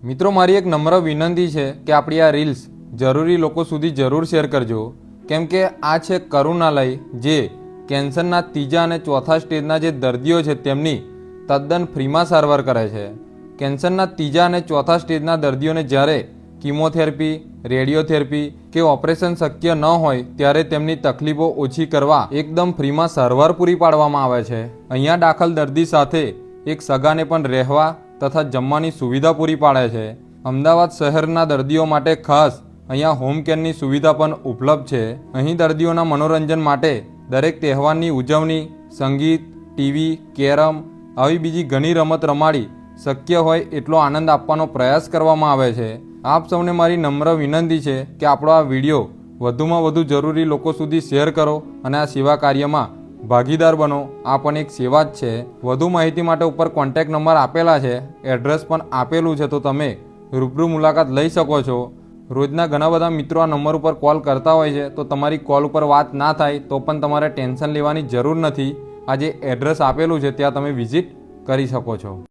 મિત્રો, મારી એક નમ્ર વિનંતી છે કે આપણી આ રીલ્સ જરૂરી લોકો સુધી જરૂર શેર કરજો, કેમ કે આ છે કરુણાલય, જે કેન્સરના ત્રીજા અને ચોથા સ્ટેજના જે દર્દીઓ છે તેમની તદ્દન ફ્રીમાં સારવાર કરે છે. કેન્સરના ત્રીજા અને ચોથા સ્ટેજના દર્દીઓને જ્યારે કિમોથેરાપી, રેડિયોથેરાપી કે ઓપરેશન શક્ય ન હોય ત્યારે તેમની તકલીફો ઓછી કરવા એકદમ ફ્રીમાં સારવાર પૂરી પાડવામાં આવે છે. અહીંયા દાખલ દર્દી સાથે એક સગાને પણ રહેવા તથા જમવાની સુવિધા પૂરી પાડે છે. અમદાવાદ શહેરના દર્દીઓ માટે ખાસ અહીંયા હોમ કેરની સુવિધા પણ ઉપલબ્ધ છે. અહીં દર્દીઓના મનોરંજન માટે દરેક તહેવારની ઉજવણી, સંગીત, ટીવી, કેરમ આવી બીજી ઘણી રમત રમાડી શક્ય હોય એટલો આનંદ આપવાનો પ્રયાસ કરવામાં આવે છે. આપ સૌને મારી નમ્ર વિનંતી છે કે આપણો આ વિડીયો વધુમાં વધુ જરૂરી લોકો સુધી શેર કરો અને આ સેવા કાર્યમાં ભાગીદાર બનો. આ પણ એક સેવા જ છે. વધુ માહિતી માટે ઉપર કોન્ટેક્ટ નંબર આપેલા છે, એડ્રેસ પણ આપેલું છે, તો તમે રૂબરૂ મુલાકાત લઈ શકો છો. રોજના ઘણા બધા મિત્રો આ નંબર ઉપર કોલ કરતા હોય છે, તો તમારી કોલ ઉપર વાત ના થાય તો પણ તમારે ટેન્શન લેવાની જરૂર નથી. આ જે એડ્રેસ આપેલું છે ત્યાં તમે વિઝિટ કરી શકો છો.